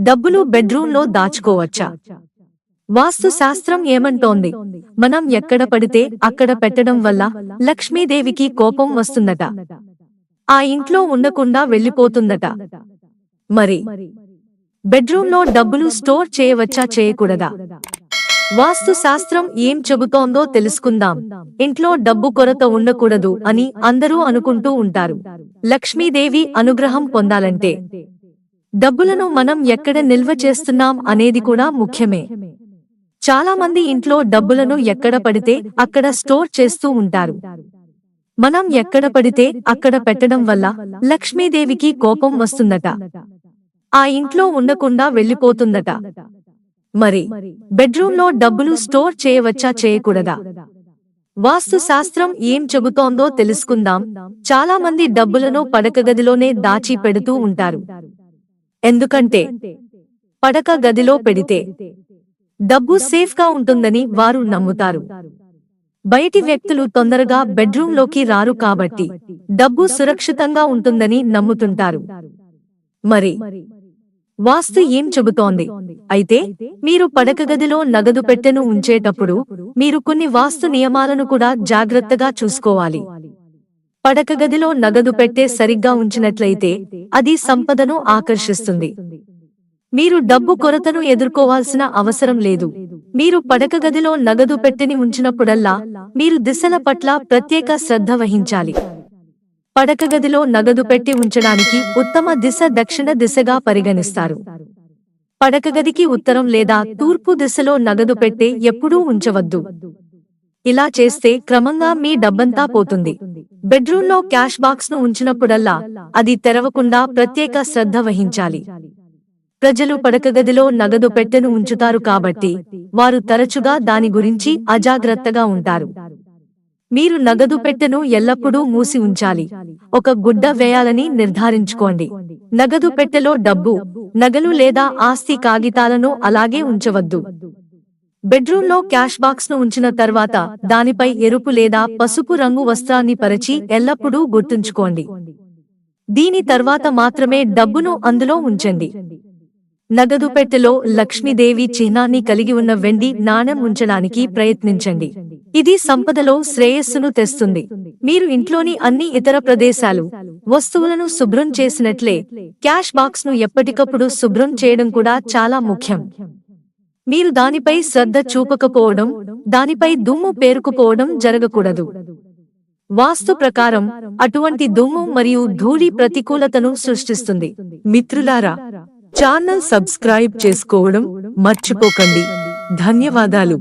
డబ్బులు బెడ్రూమ్లో దాచుకోవచ్చా? వాస్తు శాస్త్రం ఏమంటోంది? మనం ఎక్కడ పడితే అక్కడ పెట్టడం వల్ల లక్ష్మీదేవికి కోపం వస్తుందట. ఆ ఇంట్లో ఉండకుండా వెళ్ళిపోతుందట. మరి బెడ్రూమ్లో డబ్బులు స్టోర్ చేయవచ్చా, చేయకూడదా? వాస్తు శాస్త్రం ఏం చెబుతోందో తెలుసుకుందాం. ఇంట్లో డబ్బు కొరత ఉండకూడదు అని అందరూ అనుకుంటూ ఉంటారు. లక్ష్మీదేవి అనుగ్రహం పొందాలంటే డబ్బులను మనం ఎక్కడ నిల్వ చేస్తున్నాం అనేది కూడా ముఖ్యమే. చాలా మంది ఇంట్లో డబ్బులను ఎక్కడ పడితే అక్కడ స్టోర్ చేస్తూ ఉంటారు. మనం ఎక్కడ పడితే అక్కడ పెట్టడం వల్ల లక్ష్మీదేవికి కోపం వస్తుందట. ఆ ఇంట్లో ఉండకుండా వెళ్ళిపోతుందట. మరి బెడ్రూమ్లో డబ్బులు స్టోర్ చేయవచ్చా, చేయకూడదా? వాస్తు శాస్త్రం ఏం చెబుతోందో తెలుసుకుందాం. చాలా మంది డబ్బులను పడక గదిలోనే దాచి పెడుతూ ఉంటారు. ఎందుకంటే పడక గదిలో పెడితే డబ్బు సేఫ్గా ఉంటుందని వారు నమ్ముతారు. బయటి వ్యక్తులు తొందరగా బెడ్రూమ్లోకి రారు కాబట్టి డబ్బు సురక్షితంగా ఉంటుందని నమ్ముతుంటారు. మరి వాస్తు ఏం చెబుతోంది? అయితే మీరు పడక గదిలో నగదు పెట్టెను ఉంచేటప్పుడు మీరు కొన్ని వాస్తు నియమాలను కూడా జాగ్రత్తగా చూసుకోవాలి. పడక గదిలో నగదు పెట్టె సరిగ్గా ఉంచినట్లయితే అది సంపదను ఆకర్షిస్తుంది. మీరు డబ్బు కొరతను ఎదుర్కోవాల్సిన అవసరం లేదు. మీరు పడక గదిలో నగదు పెట్టెని ఉంచినప్పుడల్లా మీరు దిశల పట్ల ప్రత్యేక శ్రద్ధ వహించాలి. పడక గదిలో నగదు పెట్టి ఉంచడానికి ఉత్తమ దిశ దక్షిణ దిశగా పరిగణిస్తారు. పడక గదికి ఉత్తరం లేదా తూర్పు దిశలో నగదు పెట్టె ఎప్పుడూ ఉంచవద్దు. ఇలా చేస్తే క్రమంగా మీ డబ్బంతా పోతుంది. బెడ్రూమ్లో క్యాష్ బాక్స్ ను ఉంచినప్పుడల్లా అది తెరవకుండా ప్రత్యేక శ్రద్ధ వహించాలి. ప్రజలు పడక గదిలో నగదు పెట్టెను ఉంచుతారు కాబట్టి వారు తరచుగా దాని గురించి అజాగ్రత్తగా ఉంటారు. మీరు నగదు పెట్టెను ఎల్లప్పుడూ మూసి ఉంచాలి. ఒక గుడ్డ వేయాలని నిర్ధారించుకోండి. నగదు పెట్టెలో డబ్బు, నగలు లేదా ఆస్తి కాగితాలను అలాగే ఉంచవద్దు. బెడ్రూమ్లో క్యాష్ బాక్స్ ను ఉంచిన తర్వాత దానిపై ఎరుపు లేదా పసుపు రంగు వస్త్రాన్ని పరిచి ఎల్లప్పుడూ గుర్తుంచుకోండి. దీని తర్వాత మాత్రమే డబ్బును అందులో ఉంచండి. నగదు పెట్టెలో లక్ష్మీదేవి చిహ్నాన్ని కలిగి ఉన్న వెండి నాణెం ఉంచడానికి ప్రయత్నించండి. ఇది సంపదలో శ్రేయస్సును తెస్తుంది. మీరు ఇంట్లోని అన్ని ఇతర ప్రదేశాలు, వస్తువులను శుభ్రం చేసినట్లే క్యాష్ బాక్స్ ను ఎప్పటికప్పుడు శుభ్రం చేయడం కూడా చాలా ముఖ్యం. మీరు దానిపై శ్రద్ధ చూపకపోవడం, దానిపై దుమ్ము పేరుకుపోవడం జరగకూడదు. వాస్తు ప్రకారం అటువంటి దుమ్ము మరియు ధూళి ప్రతికూలతను సృష్టిస్తుంది. మిత్రులారా, ఛానల్ సబ్స్క్రైబ్ చేసుకోవడం మర్చిపోకండి. ధన్యవాదాలు.